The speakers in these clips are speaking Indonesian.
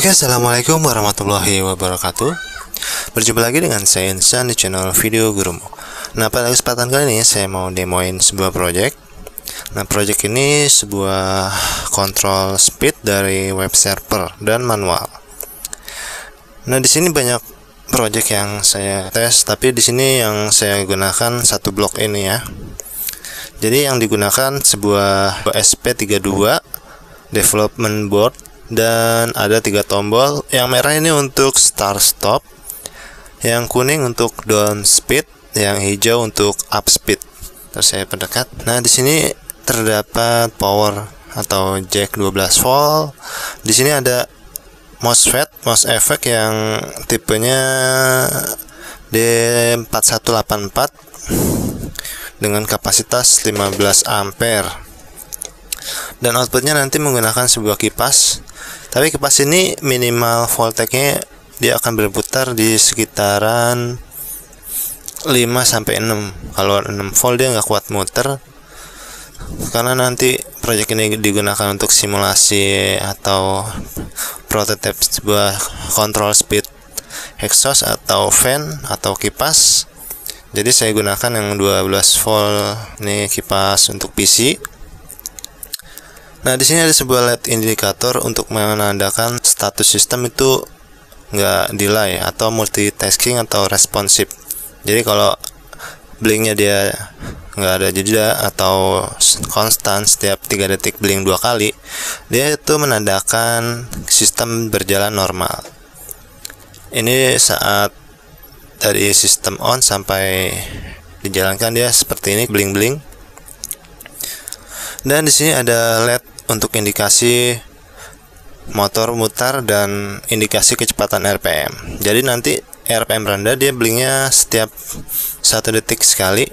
Oke, assalamualaikum warahmatullahi wabarakatuh. Berjumpa lagi dengan saya Insan di channel Video Gurumu. Nah, pada kesempatan kali ini saya mau demoin sebuah project. Nah, project ini sebuah control speed dari web server dan manual. Nah, di sini banyak project yang saya tes, tapi di sini yang saya gunakan satu blok ini ya. Jadi yang digunakan sebuah SP32 development board, dan ada 3 tombol. Yang merah ini untuk start stop, yang kuning untuk down speed, yang hijau untuk up speed. Terus saya pendekat. Nah, di sini terdapat power atau jack 12 volt. Di sini ada MOSFET yang tipenya D4184 dengan kapasitas 15 ampere. Dan outputnya nanti menggunakan sebuah kipas. Tapi kipas ini minimal voltage-nya dia akan berputar di sekitaran 5-6. Kalau 6 volt dia nggak kuat muter, karena nanti proyek ini digunakan untuk simulasi atau prototipe sebuah control speed exhaust atau fan atau kipas. Jadi saya gunakan yang 12 volt nih, kipas untuk PC. Nah, di sini ada sebuah LED indikator untuk menandakan status sistem itu nggak delay atau multitasking atau responsive. Jadi kalau blinknya dia nggak ada jeda atau konstan setiap 3 detik blink 2 kali, dia itu menandakan sistem berjalan normal. Ini saat dari sistem on sampai dijalankan dia seperti ini, bling-bling. Dan di sini ada LED untuk indikasi motor mutar dan indikasi kecepatan RPM. Jadi nanti RPM rendah dia blinknya setiap 1 detik sekali,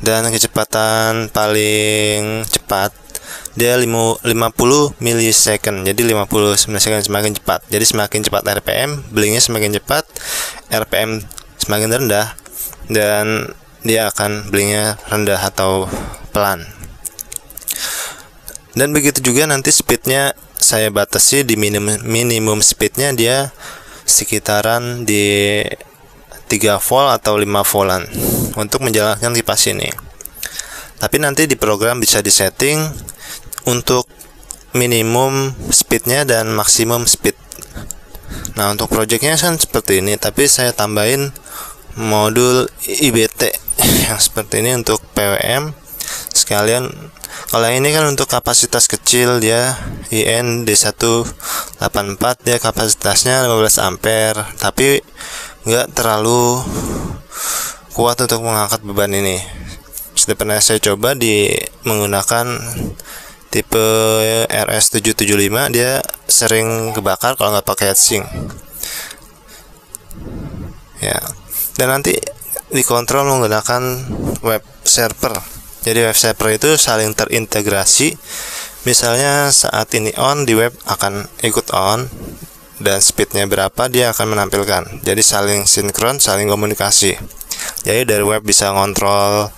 dan kecepatan paling cepat dia 50 milisecond. Jadi 50 milisecond semakin cepat. Jadi semakin cepat RPM, blinknya semakin cepat. RPM semakin rendah, dan dia akan blinknya rendah atau pelan. Dan begitu juga nanti speednya saya batasi di minimum speednya dia sekitaran di 3 volt atau 5 voltan untuk menjalankan kipas ini. Tapi nanti di program bisa disetting untuk minimum speednya dan maksimum speed. Nah, untuk projectnya kan seperti ini, tapi saya tambahin modul IBT yang seperti ini untuk PWM sekalian. Kalau ini kan untuk kapasitas kecil, dia IN D184, dia kapasitasnya 15 ampere, tapi nggak terlalu kuat untuk mengangkat beban ini. Sudah pernah saya coba menggunakan tipe RS775, dia sering kebakar kalau nggak pakai heatsink ya. Dan nanti dikontrol menggunakan web server. Jadi web server itu saling terintegrasi. Misalnya saat ini on, di web akan ikut on, dan speednya berapa dia akan menampilkan. Jadi saling sinkron, saling komunikasi. Jadi dari web bisa ngontrol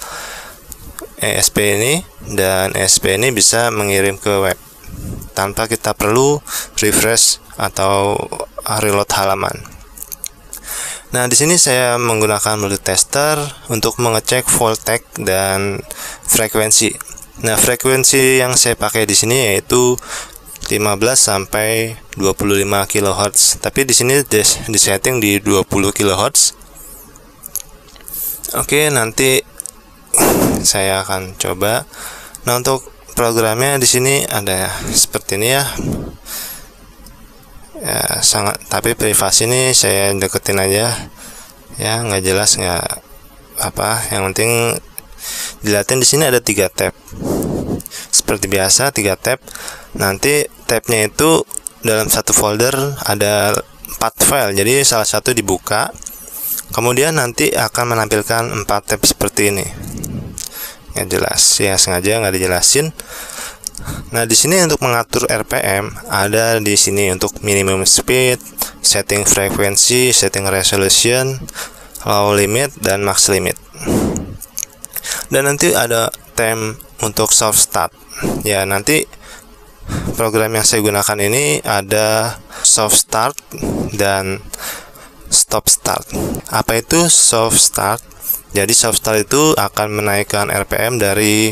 ESP ini, dan ESP ini bisa mengirim ke web tanpa kita perlu refresh atau reload halaman. Nah, di sini saya menggunakan multitester untuk mengecek voltage dan frekuensi. Nah, frekuensi yang saya pakai di sini yaitu 15 sampai 25 kHz. Tapi di sini disetting di 20 kHz. Oke, nanti saya akan coba. Nah, untuk programnya di sini ada seperti ini ya. Ya, tapi privasi ini saya deketin aja ya, nggak jelas nggak apa, yang penting dilihatin. Di sini ada 3 tab seperti biasa, 3 tab. Nanti tabnya itu dalam satu folder ada 4 file, jadi salah satu dibuka, kemudian nanti akan menampilkan 4 tab seperti ini. Nggak jelas ya, sengaja nggak dijelasin. Nah, di sini untuk mengatur RPM ada di sini untuk minimum speed, setting frekuensi, setting resolution, low limit, dan max limit. Dan nanti ada time untuk soft start. Ya, nanti program yang saya gunakan ini ada soft start dan stop start. Apa itu soft start? Jadi soft start itu akan menaikkan RPM dari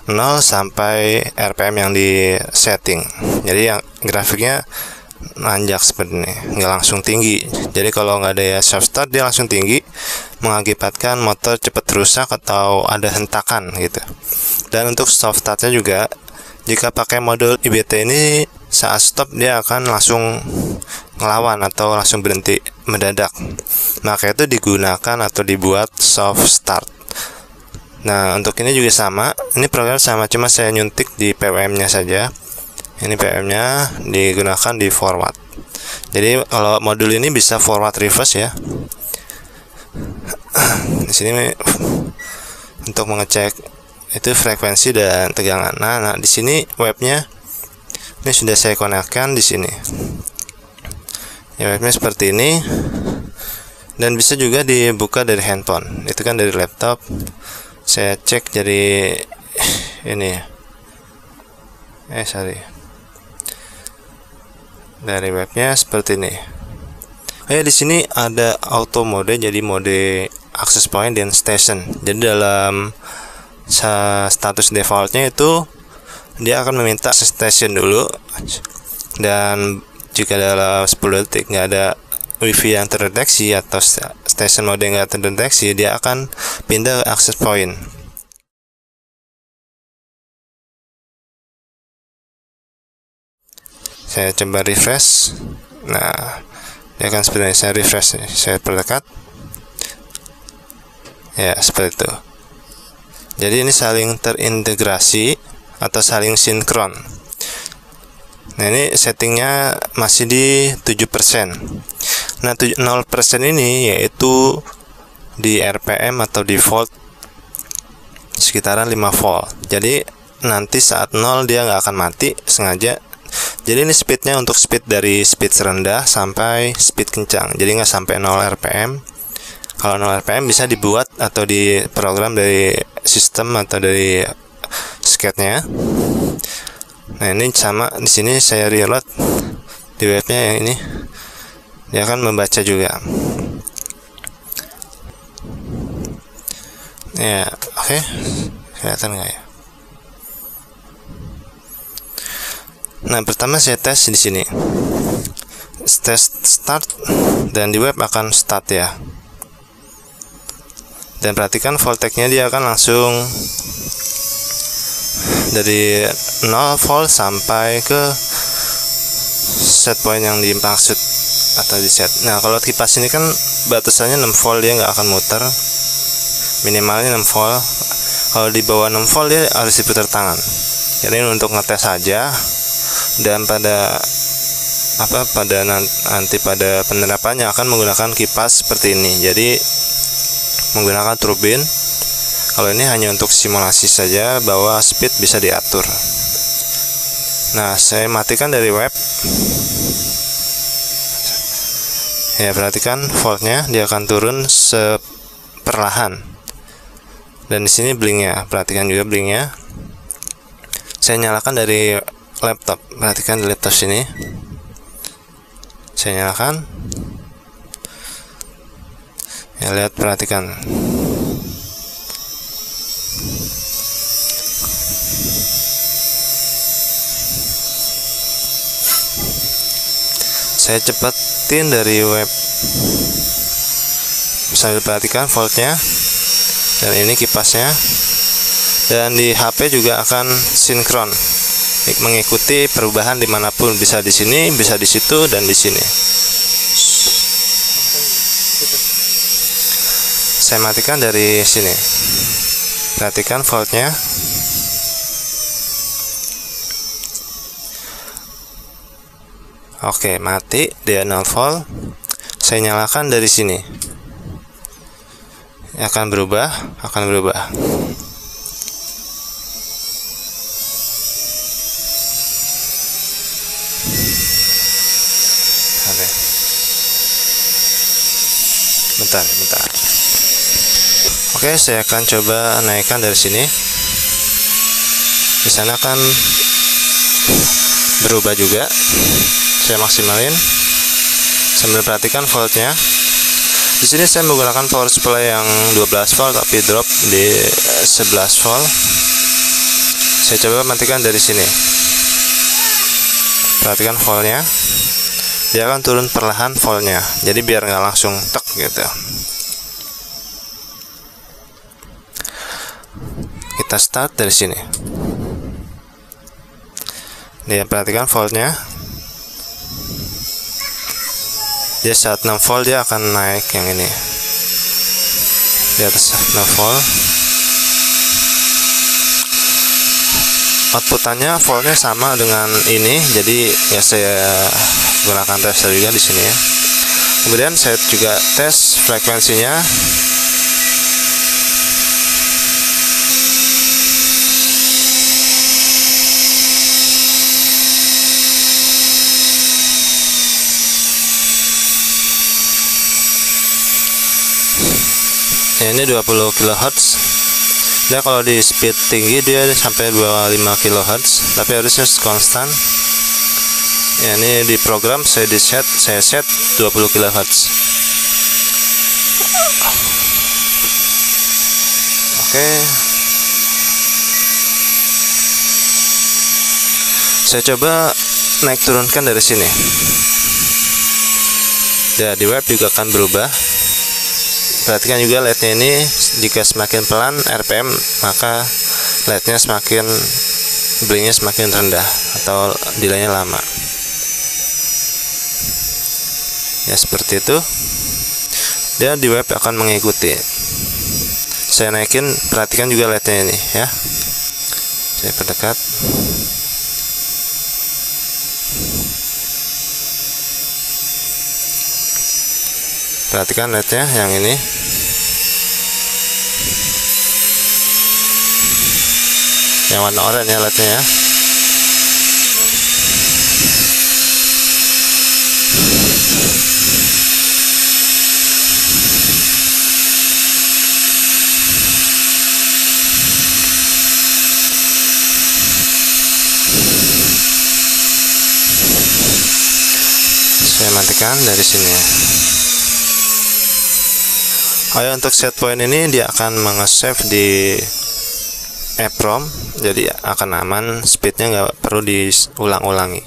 0 sampai RPM yang di setting. Jadi yang grafiknya nanjak seperti ini, nggak langsung tinggi. Jadi kalau nggak ada ya soft start, dia langsung tinggi, mengakibatkan motor cepat rusak atau ada hentakan gitu. Dan untuk soft startnya juga, jika pakai modul IBT ini, saat stop dia akan langsung ngelawan atau langsung berhenti mendadak. Maka itu digunakan atau dibuat soft start. Nah, untuk ini juga sama. Ini program sama, cuma saya nyuntik di PWM-nya saja. Ini PWM-nya digunakan di forward. Jadi kalau modul ini bisa forward reverse ya. Di sini untuk mengecek itu frekuensi dan tegangan. Nah, di sini webnya ini sudah saya konekkan di sini. Ya, webnya seperti ini. Dan bisa juga dibuka dari handphone. Itu kan dari laptop. Saya cek dari ini. Dari webnya seperti ini. Di sini ada auto mode, jadi mode access point dan station. Jadi dalam status defaultnya itu dia akan meminta station dulu, dan jika dalam 10 detik nggak ada wifi yang terdeteksi atau station mode nggak terdeteksi, dia akan pindah ke access point. Saya coba refresh. Nah, dia akan seperti ini. Saya refresh, saya perdekat. Ya, seperti itu. Jadi ini saling terintegrasi atau saling sinkron. Nah, ini settingnya masih di 7%. Nah, 0% ini yaitu di RPM atau di volt sekitaran 5 volt. Jadi nanti saat 0 dia nggak akan mati sengaja. Jadi ini speednya untuk speed dari speed rendah sampai speed kencang. Jadi nggak sampai 0 RPM. Kalau 0 RPM bisa dibuat atau diprogram dari sistem atau dari sketnya. Nah, ini sama di sini saya reload di webnya yang ini. Dia akan membaca juga. Ya, oke. Kelihatan nggak ya? Nah, pertama saya tes di sini. Tes start dan di web akan start ya. Dan perhatikan voltage-nya dia akan langsung dari 0 volt sampai ke set point yang dimaksud atau di set. Nah, kalau kipas ini kan batasannya 6 volt, dia nggak akan muter. Minimalnya 6 volt. Kalau di bawah 6 volt dia harus diputar tangan. Jadi ini untuk ngetes saja. Dan pada nanti pada penerapannya akan menggunakan kipas seperti ini. Jadi menggunakan turbin. Kalau ini hanya untuk simulasi saja bahwa speed bisa diatur. Nah, saya matikan dari web. Ya, perhatikan voltnya dia akan turun seperlahan. Dan di sini blinknya, perhatikan juga blinknya. Saya nyalakan dari laptop, perhatikan di laptop sini. Saya nyalakan. Ya, lihat, perhatikan. Saya cepetin dari web. Bisa diperhatikan voltnya. Dan ini kipasnya. Dan di HP juga akan sinkron, mengikuti perubahan dimanapun, bisa di sini, bisa di situ, dan di sini. Saya matikan dari sini. Perhatikan voltnya. Oke, mati, dia 0 volt. Saya nyalakan dari sini. Akan berubah. Bentar. Oke, saya akan coba naikkan dari sini. Di sana kan berubah juga. Saya maksimalin sambil perhatikan voltnya. Di sini saya menggunakan power supply yang 12 volt tapi drop di 11 volt. Saya coba matikan dari sini. Perhatikan voltnya, dia akan turun perlahan voltnya, jadi biar nggak langsung tek gitu. Kita start dari sini. Dia perhatikan voltnya. Dia saat 6 volt dia akan naik yang ini di atas 6 volt. Outputannya voltnya sama dengan ini, jadi ya saya gunakan tester juga di sini ya. Kemudian saya juga tes frekuensinya. Ya, ini 20 kHz. Dia kalau di speed tinggi dia sampai 25 kHz, tapi harusnya konstan. Ya, ini di program saya set 20 kHz. Oke. Saya coba naik turunkan dari sini. Ya, di web juga akan berubah. Perhatikan juga LED-nya ini, jika semakin pelan RPM maka LED-nya semakin blinknya semakin rendah atau delay-nya lama. Ya, seperti itu. Dia di web akan mengikuti. Saya naikin, perhatikan juga LED-nya ini ya. Saya perdekat. Perhatikan LED-nya yang ini. Yang warna oranye ya LED-nya ya. Saya matikan dari sini ya. Untuk set point ini dia akan meng-save di EEPROM, jadi akan aman, speednya nggak perlu diulang-ulangi.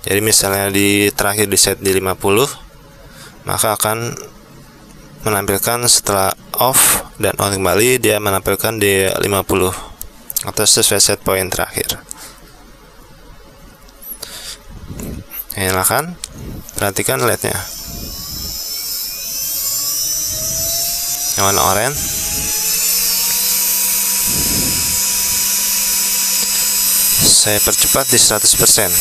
Jadi misalnya di terakhir di set di 50, maka akan menampilkan setelah off dan on kembali dia menampilkan di 50 atau sesuai set point terakhir. Nyalakan, perhatikan LED-nya yang warna oranye. Saya percepat di 100%.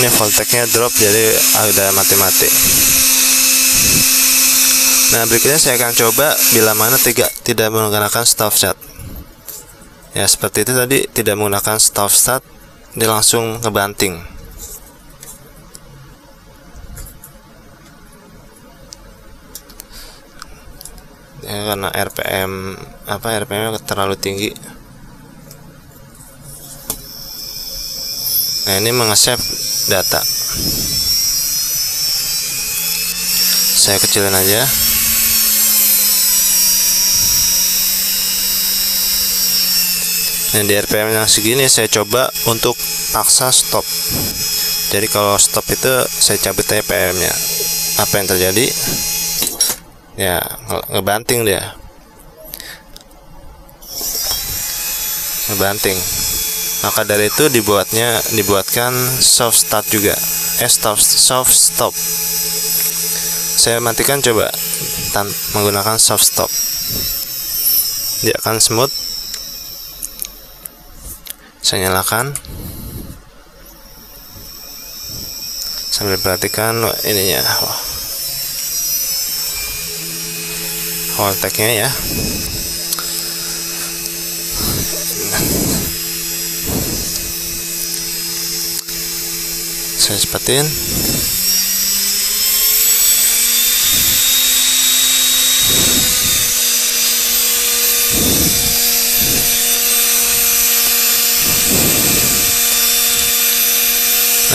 Ini voltage-nya drop, jadi ada mati-mati. Nah, berikutnya saya akan coba bila mana tidak menggunakan stop start. Ya, seperti itu tadi, tidak menggunakan stop start, dia langsung ngebanting. Ya, karena RPM-nya terlalu tinggi. Nah, ini meng-save data. Saya kecilin aja. Nah, di RPM yang segini saya coba untuk paksa stop. Jadi kalau stop itu saya cabut RPM-nya. Apa yang terjadi? Ya, ngebanting dia. Ngebanting. Maka dari itu dibuatkan soft start juga. Soft stop. Saya matikan coba menggunakan soft stop. Dia akan smooth. Saya nyalakan sambil perhatikan ininya, voltage-nya ya. Saya cepatin.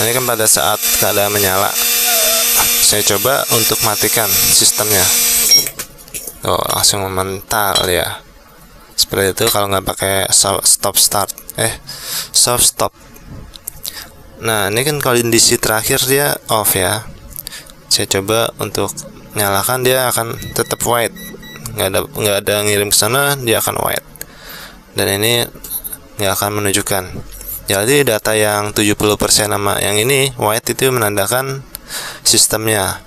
Nah, ini kan pada saat keadaan menyala, saya coba untuk matikan sistemnya. Oh, langsung mental ya. Seperti itu kalau nggak pakai soft stop. Nah, ini kan kondisi terakhir dia off ya. Saya coba untuk nyalakan, dia akan tetap white. Nggak ada ngirim ke sana, dia akan white. Dan ini nggak akan menunjukkan. Jadi data yang 70% sama yang ini white itu menandakan sistemnya.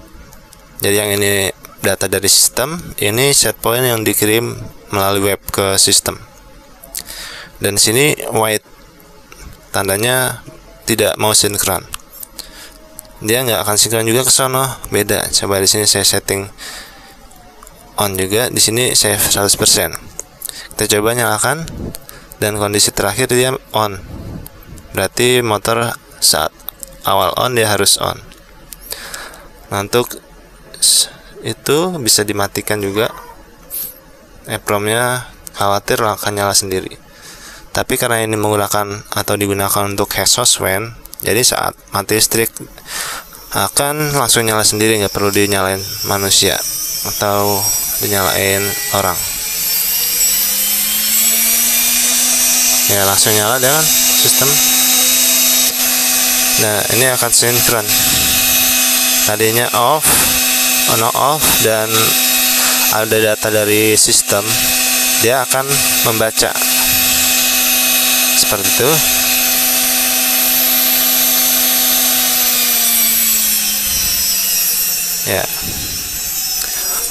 Jadi yang ini data dari sistem, ini set point yang dikirim melalui web ke sistem. Dan sini white, tandanya tidak mau sinkron. Dia nggak akan sinkron juga ke sono, beda. Coba di sini saya setting on juga, di sini save 100%. Kita coba nyalakan, dan kondisi terakhir dia on. Berarti motor saat awal on dia harus on. Nah, untuk itu bisa dimatikan juga. EEPROM-nya khawatir akan nyala sendiri. Tapi karena ini menggunakan atau digunakan untuk exhaust fan, jadi saat mati listrik akan langsung nyala sendiri, nggak perlu dinyalain manusia atau dinyalain orang. Ya, langsung nyala dengan sistem. Nah, ini akan sinkron. Tadinya off, dan ada data dari sistem, dia akan membaca seperti itu. Ya.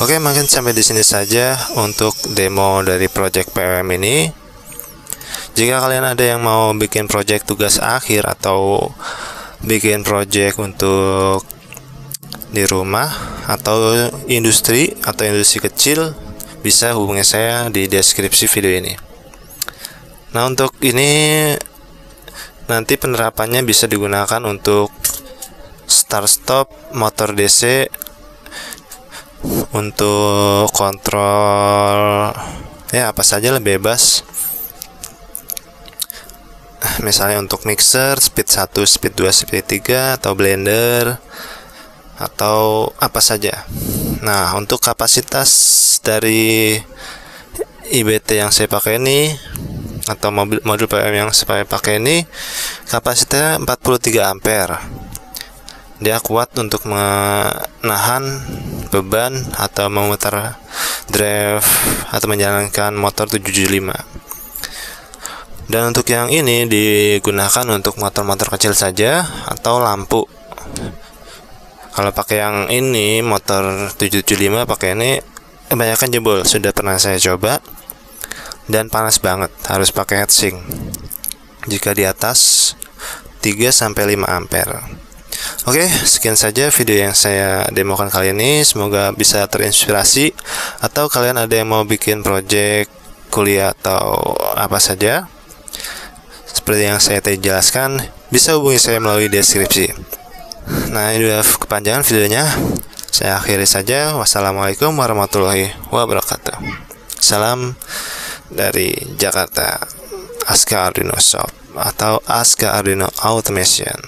Oke, mungkin sampai di sini saja untuk demo dari project PWM ini. Jika kalian ada yang mau bikin project tugas akhir atau bikin project untuk di rumah atau industri kecil, bisa hubungi saya di deskripsi video ini. Nah, untuk ini nanti penerapannya bisa digunakan untuk start stop motor DC, untuk kontrol ya apa saja lah, bebas. Misalnya untuk mixer speed 1, speed 2, speed 3, atau blender, atau apa saja. Nah, untuk kapasitas dari IBT yang saya pakai ini, atau modul PWM yang saya pakai ini, kapasitasnya 43 ampere. Dia kuat untuk menahan beban atau memutar drive atau menjalankan motor 775. Dan untuk yang ini digunakan untuk motor-motor kecil saja atau lampu. Kalau pakai yang ini, motor 775 pakai ini, kebanyakan jebol. Sudah pernah saya coba dan panas banget, harus pakai heatsink jika di atas 3-5 ampere. Oke, sekian saja video yang saya demokan kali ini. Semoga bisa terinspirasi, atau kalian ada yang mau bikin project kuliah atau apa saja seperti yang saya tadi jelaskan, bisa hubungi saya melalui deskripsi. Nah, ini udah kepanjangan videonya. Saya akhiri saja. Wassalamualaikum warahmatullahi wabarakatuh. Salam dari Jakarta, Aska Arduino Shop atau Aska Arduino Automation.